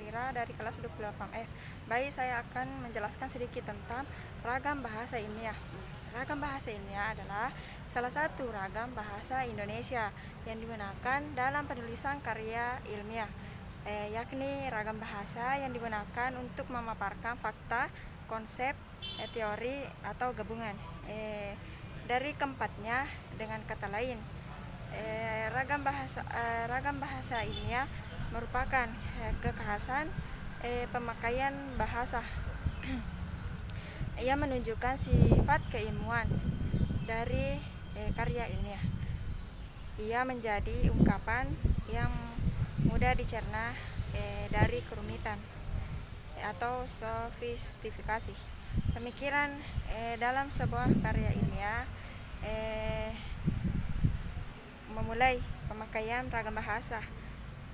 Safira dari kelas 28F. Baik, saya akan menjelaskan sedikit tentang ragam bahasa ilmiah. Ragam bahasa ilmiah adalah salah satu ragam bahasa Indonesia yang digunakan dalam penulisan karya ilmiah, yakni ragam bahasa yang digunakan untuk memaparkan fakta, konsep, teori, atau gabungan dari keempatnya. Dengan kata lain, ragam bahasa ilmiah merupakan kekhasan pemakaian bahasa yang menunjukkan sifat keilmuan dari karya ilmiah. Ia menjadi ungkapan yang mudah dicerna dari kerumitan atau sofistikasi pemikiran dalam sebuah karya ilmiah. Memulai pemakaian ragam bahasa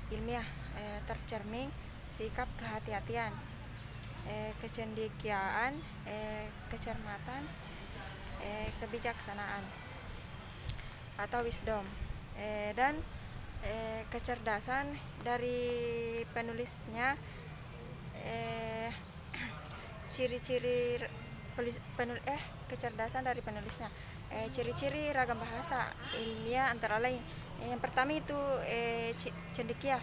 ilmiah tercermin sikap kehati-hatian, kecendekiaan, kecermatan, kebijaksanaan atau wisdom, dan kecerdasan dari penulisnya. Ciri-ciri kecerdasan dari penulisnya. Ciri-ciri ragam bahasa ilmiah antara lain, yang pertama itu cendekia.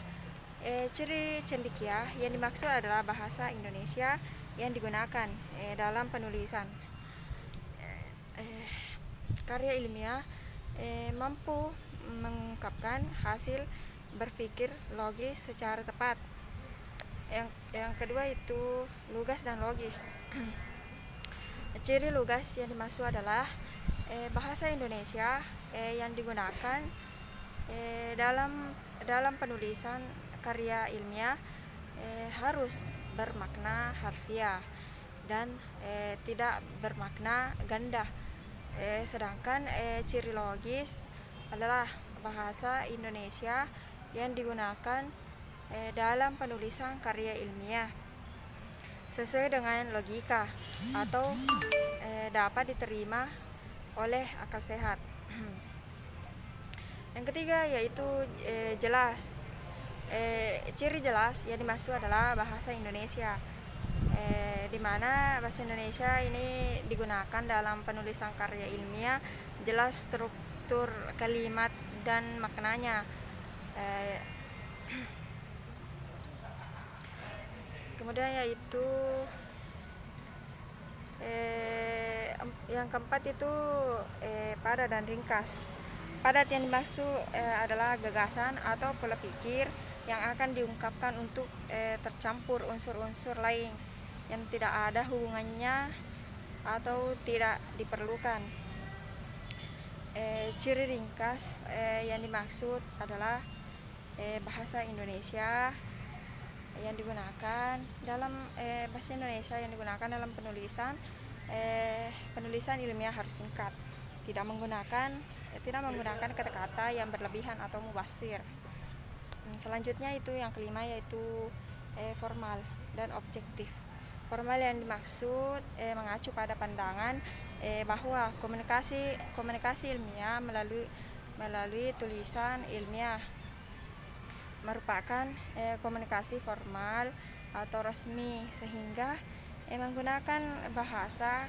Ciri cendekia yang dimaksud adalah bahasa Indonesia yang digunakan dalam penulisan karya ilmiah, mampu mengungkapkan hasil berpikir logis secara tepat. Yang kedua itu lugas dan logis. Ciri lugas yang dimaksud adalah bahasa Indonesia yang digunakan dalam penulisan karya ilmiah harus bermakna harfiah dan tidak bermakna ganda. Sedangkan ciri logis adalah bahasa Indonesia yang digunakan dalam penulisan karya ilmiah sesuai dengan logika atau dapat diterima oleh akal sehat. Yang ketiga yaitu jelas. Ciri jelas yang dimaksud adalah bahasa Indonesia di mana bahasa Indonesia ini digunakan dalam penulisan karya ilmiah, jelas struktur kalimat dan maknanya. Kemudian yaitu yang keempat itu padat dan ringkas. Padat yang dimaksud adalah gagasan atau pola pikir yang akan diungkapkan untuk tercampur unsur-unsur lain yang tidak ada hubungannya atau tidak diperlukan. Ciri ringkas yang dimaksud adalah bahasa Indonesia yang digunakan dalam bahasa Indonesia yang digunakan dalam penulisan ilmiah harus singkat, tidak menggunakan kata-kata yang berlebihan atau mubasir. Selanjutnya itu yang kelima yaitu formal dan objektif. Formal yang dimaksud mengacu pada pandangan bahwa komunikasi ilmiah melalui tulisan ilmiah merupakan komunikasi formal atau resmi, sehingga menggunakan bahasa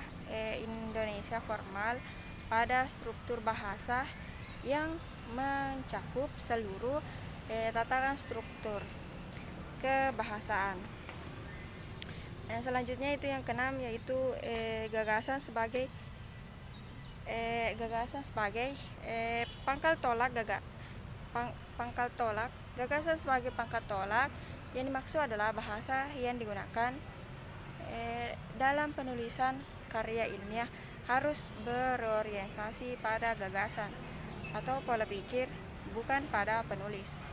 Indonesia formal pada struktur bahasa yang mencakup seluruh tataran struktur kebahasaan. Selanjutnya itu yang keenam yaitu gagasan sebagai pangkal tolak. Gagasan sebagai pangkal tolak yang dimaksud adalah bahasa yang digunakan dalam penulisan karya ilmiah harus berorientasi pada gagasan atau pola pikir, bukan pada penulis.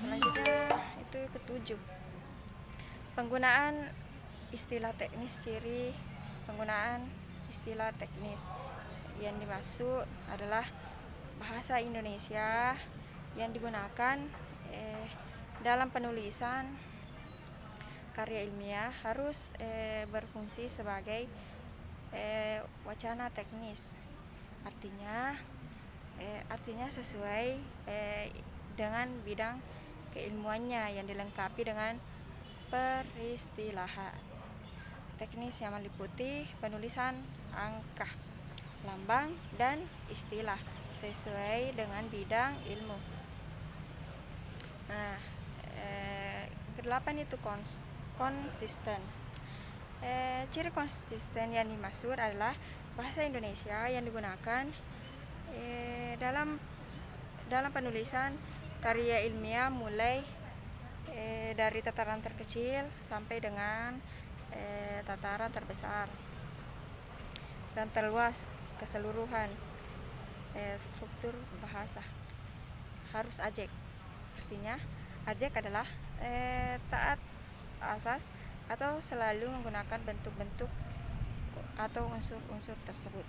Selanjutnya itu ketujuh, penggunaan istilah teknis. Ciri penggunaan istilah teknis yang dimaksud adalah bahasa Indonesia yang digunakan dalam penulisan karya ilmiah harus berfungsi sebagai wacana teknis. Artinya sesuai dengan bidang keilmuannya yang dilengkapi dengan peristilahan teknis yang meliputi penulisan angka, lambang, dan istilah sesuai dengan bidang ilmu. Nah, kedelapan itu konsisten. Ciri konsisten yang dimaksud adalah bahasa Indonesia yang digunakan dalam penulisan karya ilmiah mulai dari tataran terkecil sampai dengan tataran terbesar dan terluas keseluruhan. Struktur bahasa harus ajek. Artinya ajek adalah taat asas atau selalu menggunakan bentuk-bentuk atau unsur-unsur tersebut.